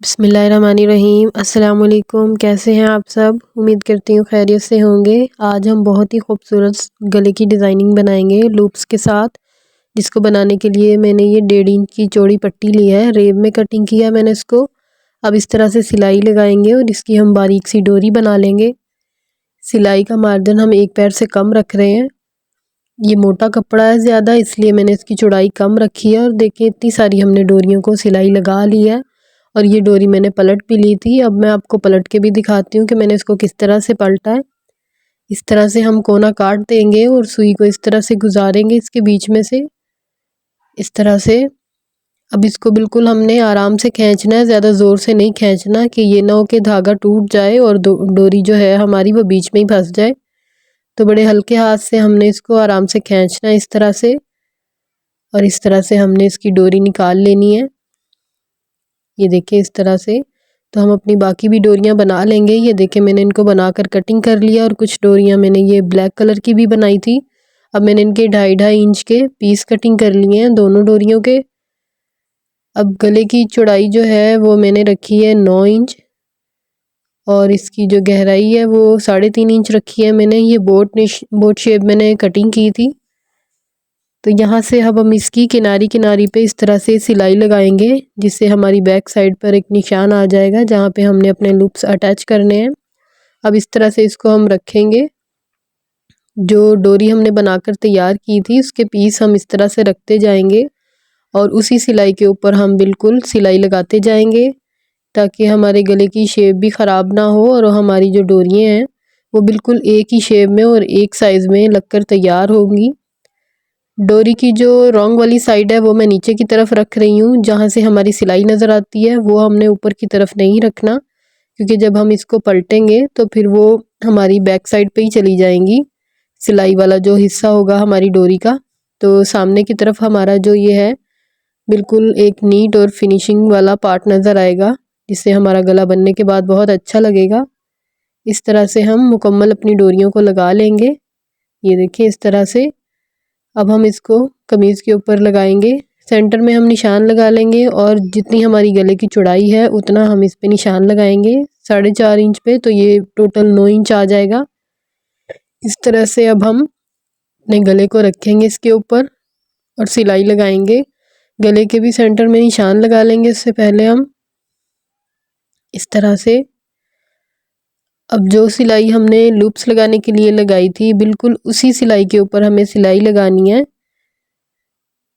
बिस्मिल्लाहिर्रहमानिर्रहीम। अस्सलाम वालेकुम। कैसे हैं आप सब? उम्मीद करती हूँ खैरियत से होंगे। आज हम बहुत ही खूबसूरत गले की डिज़ाइनिंग बनाएंगे लूप्स के साथ, जिसको बनाने के लिए मैंने ये 1.5 इंच की चौड़ी पट्टी ली है। रेब में कटिंग किया है मैंने इसको। अब इस तरह से सिलाई लगाएंगे और इसकी हम बारीक सी डोरी बना लेंगे। सिलाई का मार्जिन हम 1 पैर से कम रख रहे हैं। ये मोटा कपड़ा है ज़्यादा, इसलिए मैंने इसकी चौड़ाई कम रखी है। और देखिए इतनी सारी हमने डोरियों को सिलाई लगा ली है। और ये डोरी मैंने पलट भी ली थी। अब मैं आपको पलट के भी दिखाती हूँ कि मैंने इसको किस तरह से पलटा है। इस तरह से हम कोना काट देंगे और सुई को इस तरह से गुजारेंगे इसके बीच में से, इस तरह से। अब इसको बिल्कुल हमने आराम से खींचना है, ज़्यादा ज़ोर से नहीं खींचना कि ये ना हो कि धागा टूट जाए और डोरी जो है हमारी वो बीच में ही फंस जाए। तो बड़े हल्के हाथ से हमने इसको आराम से खींचना है इस तरह से। और इस तरह से हमने इसकी डोरी निकाल लेनी है। ये देखिए इस तरह से। तो हम अपनी बाकी भी डोरियां बना लेंगे। ये देखिए मैंने इनको बनाकर कटिंग कर लिया। और कुछ डोरियां मैंने ये ब्लैक कलर की भी बनाई थी। अब मैंने इनके 2.5 इंच के पीस कटिंग कर लिए हैं दोनों डोरियों के। अब गले की चौड़ाई जो है वो मैंने रखी है 9 इंच और इसकी जो गहराई है वो 3.5 इंच रखी है मैंने। ये बोट शेप मैंने कटिंग की थी। तो यहाँ से अब हम इसकी किनारी किनारी पे इस तरह से सिलाई लगाएंगे, जिससे हमारी बैक साइड पर एक निशान आ जाएगा जहाँ पे हमने अपने लूप्स अटैच करने हैं। अब इस तरह से इसको हम रखेंगे। जो डोरी हमने बनाकर तैयार की थी उसके पीस हम इस तरह से रखते जाएंगे और उसी सिलाई के ऊपर हम बिल्कुल सिलाई लगाते जाएंगे, ताकि हमारे गले की शेप भी ख़राब ना हो और हमारी जो डोरियाँ हैं वो बिल्कुल एक ही शेप में और एक साइज़ में लगकर तैयार होंगी। डोरी की जो रॉन्ग वाली साइड है वो मैं नीचे की तरफ रख रही हूँ, जहाँ से हमारी सिलाई नज़र आती है वो हमने ऊपर की तरफ नहीं रखना, क्योंकि जब हम इसको पलटेंगे तो फिर वो हमारी बैक साइड पे ही चली जाएंगी, सिलाई वाला जो हिस्सा होगा हमारी डोरी का। तो सामने की तरफ हमारा जो ये है बिल्कुल एक नीट और फिनिशिंग वाला पार्ट नज़र आएगा, जिससे हमारा गला बनने के बाद बहुत अच्छा लगेगा। इस तरह से हम मुकम्मल अपनी डोरियों को लगा लेंगे। ये देखिए इस तरह से। अब हम इसको कमीज़ के ऊपर लगाएंगे। सेंटर में हम निशान लगा लेंगे और जितनी हमारी गले की चौड़ाई है उतना हम इस पे निशान लगाएंगे 4.5 इंच पे, तो ये टोटल 9 इंच आ जाएगा। इस तरह से अब हम अपने गले को रखेंगे इसके ऊपर और सिलाई लगाएंगे। गले के भी सेंटर में निशान लगा लेंगे इससे पहले हम, इस तरह से। अब जो सिलाई हमने लूप्स लगाने के लिए लगाई थी बिल्कुल उसी सिलाई के ऊपर हमें सिलाई लगानी है।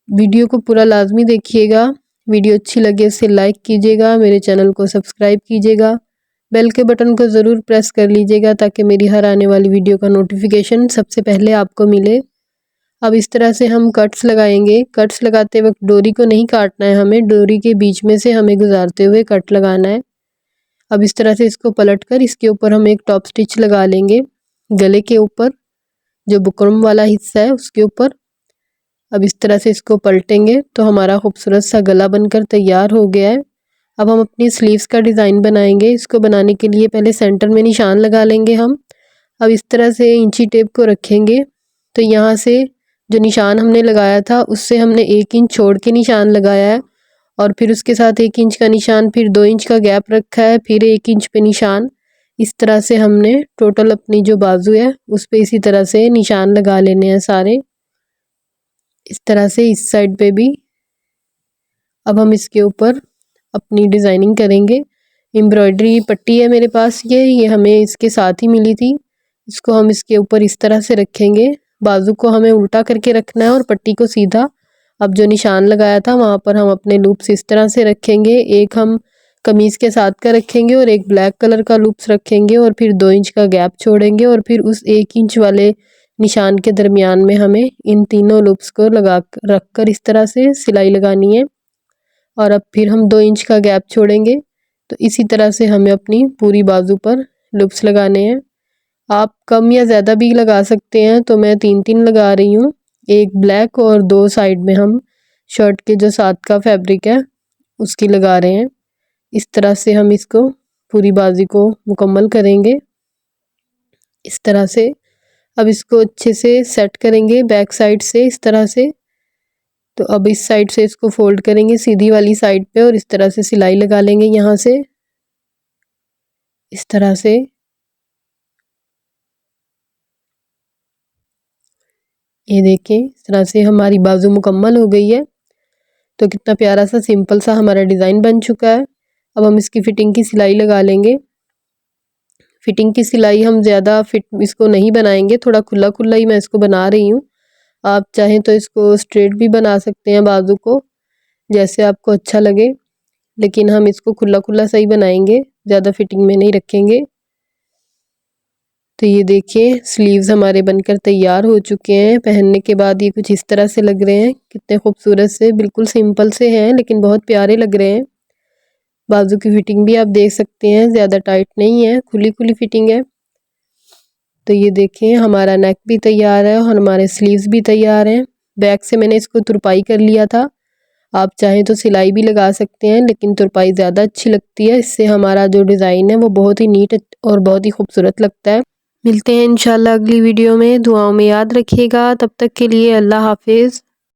वीडियो को पूरा लाजमी देखिएगा। वीडियो अच्छी लगे इसे लाइक कीजिएगा, मेरे चैनल को सब्सक्राइब कीजिएगा, बेल के बटन को ज़रूर प्रेस कर लीजिएगा ताकि मेरी हर आने वाली वीडियो का नोटिफिकेशन सबसे पहले आपको मिले। अब इस तरह से हम कट्स लगाएंगे। कट्स लगाते वक्त डोरी को नहीं काटना है हमें, डोरी के बीच में से हमें गुजारते हुए कट लगाना है। अब इस तरह से इसको पलटकर इसके ऊपर हम एक टॉप स्टिच लगा लेंगे, गले के ऊपर जो बुकरम वाला हिस्सा है उसके ऊपर। अब इस तरह से इसको पलटेंगे तो हमारा खूबसूरत सा गला बनकर तैयार हो गया है। अब हम अपनी स्लीव्स का डिज़ाइन बनाएंगे। इसको बनाने के लिए पहले सेंटर में निशान लगा लेंगे हम। अब इस तरह से इंची टेप को रखेंगे, तो यहाँ से जो निशान हमने लगाया था उससे हमने 1 इंच छोड़ के निशान लगाया है और फिर उसके साथ 1 इंच का निशान, फिर 2 इंच का गैप रखा है, फिर 1 इंच पे निशान। इस तरह से हमने टोटल अपनी जो बाजू है उस पे इसी तरह से निशान लगा लेने हैं सारे, इस तरह से इस साइड पे भी। अब हम इसके ऊपर अपनी डिज़ाइनिंग करेंगे। एम्ब्रॉयडरी पट्टी है मेरे पास, ये हमें इसके साथ ही मिली थी। इसको हम इसके ऊपर इस तरह से रखेंगे। बाजू को हमें उल्टा करके रखना है और पट्टी को सीधा। अब जो निशान लगाया था वहाँ पर हम अपने लूप्स इस तरह से रखेंगे। एक हम कमीज़ के साथ का रखेंगे और एक ब्लैक कलर का लूप्स रखेंगे और फिर 2 इंच का गैप छोड़ेंगे और फिर उस 1 इंच वाले निशान के दरमियान में हमें इन तीनों लूप्स को लगा रख कर इस तरह से सिलाई लगानी है। और अब फिर हम 2 इंच का गैप छोड़ेंगे। तो इसी तरह से हमें अपनी पूरी बाजू पर लूप्स लगाने हैं। आप कम या ज़्यादा भी लगा सकते हैं, तो मैं 3-3 लगा रही हूँ, एक ब्लैक और 2 साइड में हम शर्ट के जो साथ का फैब्रिक है उसकी लगा रहे हैं। इस तरह से हम इसको पूरी बाजू को मुकम्मल करेंगे इस तरह से। अब इसको अच्छे से सेट करेंगे बैक साइड से इस तरह से। तो अब इस साइड से इसको फोल्ड करेंगे सीधी वाली साइड पे और इस तरह से सिलाई लगा लेंगे यहाँ से, इस तरह से। ये देखें, इस तरह से हमारी बाजू मुकम्मल हो गई है। तो कितना प्यारा सा सिंपल सा हमारा डिज़ाइन बन चुका है। अब हम इसकी फ़िटिंग की सिलाई लगा लेंगे। फ़िटिंग की सिलाई हम ज़्यादा फिट इसको नहीं बनाएंगे, थोड़ा खुला खुला ही मैं इसको बना रही हूँ। आप चाहें तो इसको स्ट्रेट भी बना सकते हैं बाजू को, जैसे आपको अच्छा लगे, लेकिन हम इसको खुला खुला सही बनाएंगे, ज़्यादा फिटिंग में नहीं रखेंगे। तो ये देखिए स्लीव्स हमारे बनकर तैयार हो चुके हैं। पहनने के बाद ये कुछ इस तरह से लग रहे हैं, कितने खूबसूरत से, बिल्कुल सिंपल से हैं लेकिन बहुत प्यारे लग रहे हैं। बाजू की फिटिंग भी आप देख सकते हैं, ज़्यादा टाइट नहीं है, खुली खुली फिटिंग है। तो ये देखें हमारा नेक भी तैयार है और हमारे स्लीव्स भी तैयार हैं। बैक से मैंने इसको तुरपाई कर लिया था, आप चाहें तो सिलाई भी लगा सकते हैं, लेकिन तुरपाई ज़्यादा अच्छी लगती है, इससे हमारा जो डिज़ाइन है वो बहुत ही नीट और बहुत ही खूबसूरत लगता है। मिलते हैं इंशाल्लाह अगली वीडियो में, दुआओं में याद रखिएगा। तब तक के लिए अल्लाह हाफिज़।